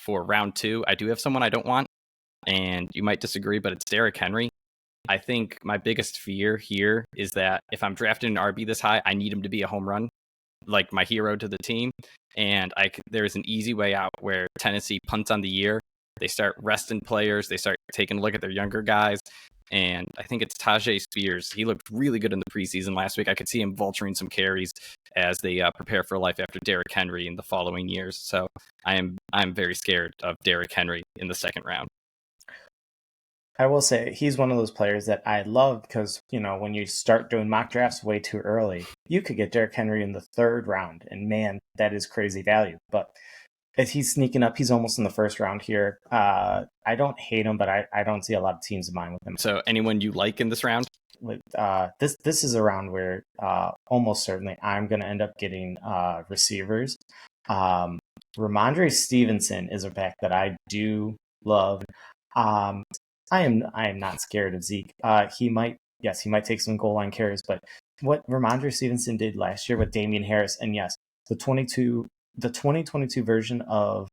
for round 2, I do have someone I don't want, and you might disagree, but it's Derrick Henry. I think my biggest fear here is that if I'm drafting an RB this high, I need him to be a home run, like my hero to the team. And there's an easy way out where Tennessee punts on the year. They start resting players. They start taking a look at their younger guys. And I think it's Tajay Spears. He looked really good in the preseason last week. I could see him vulturing some carries as they prepare for life after Derrick Henry in the following years. So I'm very scared of Derrick Henry in the second round. I will say he's one of those players that I love because, when you start doing mock drafts way too early, you could get Derrick Henry in the third round. And man, that is crazy value. But if he's sneaking up, he's almost in the first round here. I don't hate him, but I don't see a lot of teams in mind with him. So anyone you like in this round? This is a round where almost certainly I'm going to end up getting receivers. Ramondre Stevenson is a back that I do love. I am not scared of Zeke. He might take some goal line carries, but what Ramondre Stevenson did last year with Damian Harris, and yes, the 2022 version of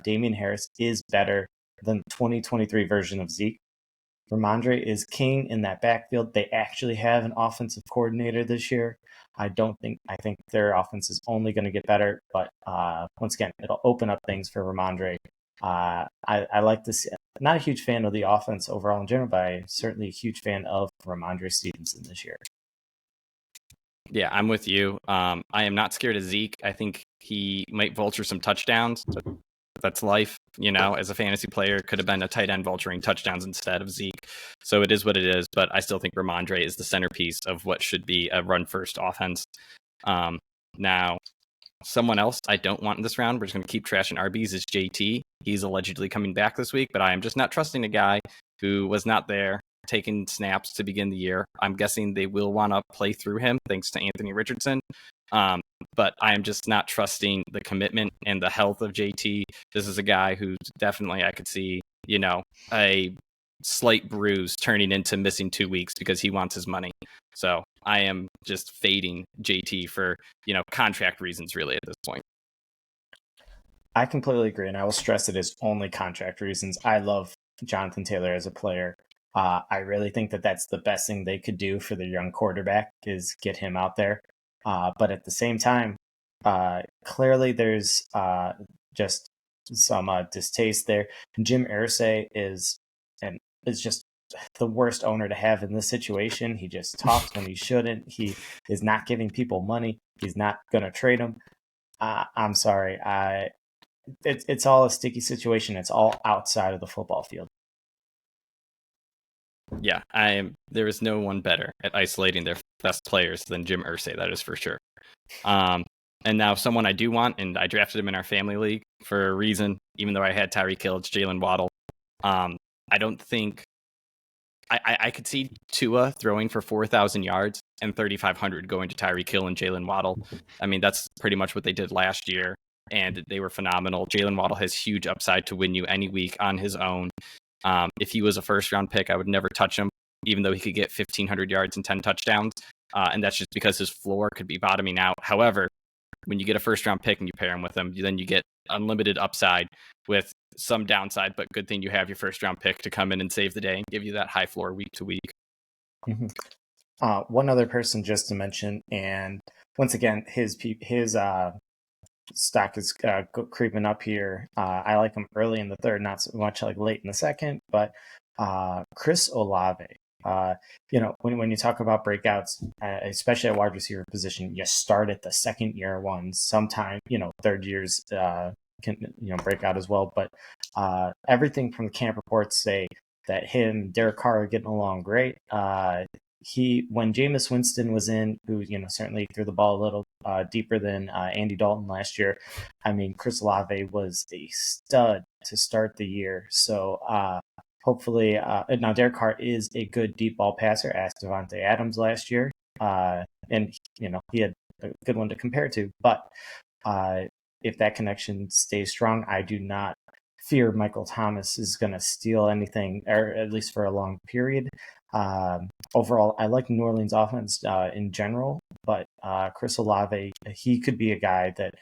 Damian Harris is better than the 2023 version of Zeke. Ramondre is king in that backfield. They actually have an offensive coordinator this year. I think their offense is only going to get better, but once again, it'll open up things for Ramondre. I like this. Not a huge fan of the offense overall in general, but I'm certainly a huge fan of Ramondre Stevenson this year. Yeah, I'm with you. I am not scared of Zeke. I think he might vulture some touchdowns. That's life, as a fantasy player. Could have been a tight end vulturing touchdowns instead of Zeke. So it is what it is, but I still think Ramondre is the centerpiece of what should be a run-first offense. Now, someone else I don't want in this round, we're just going to keep trashing RBs, is JT. He's allegedly coming back this week, but I am just not trusting a guy who was not there taking snaps to begin the year. I'm guessing they will want to play through him thanks to Anthony Richardson. But I am just not trusting the commitment and the health of JT. This is a guy who definitely I could see, a slight bruise turning into missing 2 weeks because he wants his money. So I am just fading JT for, contract reasons really at this point. I completely agree, and I will stress it is only contract reasons. I love Jonathan Taylor as a player. I really think that that's the best thing they could do for their young quarterback is get him out there. But at the same time, clearly there's just some distaste there. Jim Irsay is just the worst owner to have in this situation. He just talks when he shouldn't. He is not giving people money. He's not going to trade them. I'm sorry. It's all a sticky situation. It's all outside of the football field. Yeah, there is no one better at isolating their best players than Jim Irsay, that is for sure. And now someone I do want, and I drafted him in our family league for a reason, even though I had Tyreek Hill, it's Jalen Waddle. I don't think I could see Tua throwing for 4,000 yards and 3,500 going to Tyreek Hill and Jalen Waddle. I mean, that's pretty much what they did last year, and they were phenomenal. Jalen Waddle has huge upside to win you any week on his own. If he was a first-round pick, I would never touch him, even though he could get 1,500 yards and 10 touchdowns. And that's just because his floor could be bottoming out. However, when you get a first-round pick and you pair him with him, then you get unlimited upside with some downside, but good thing you have your first-round pick to come in and save the day and give you that high floor week to week. Mm-hmm. One other person just to mention, and once again, his stock is creeping up here. I like him early in the third, not so much like late in the second, but Chris Olave. When you talk about breakouts, especially at wide receiver position, you start at the second year ones. Sometime, third years can break out as well. But everything from the camp reports say that him, Derek Carr are getting along great. When Jameis Winston was in, who certainly threw the ball a little deeper than Andy Dalton last year. I mean, Chris Olave was a stud to start the year. So hopefully, now Derek Carr is a good deep ball passer. Asked Devontae Adams last year, and he had a good one to compare to. But if that connection stays strong, I do not fear Michael Thomas is going to steal anything, or at least for a long period. Overall, I like New Orleans offense in general, but Chris Olave, he could be a guy that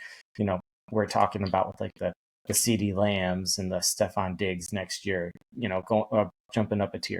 we're talking about with like the the CeeDee Lambs and the Stephon Diggs next year, jumping up a tier.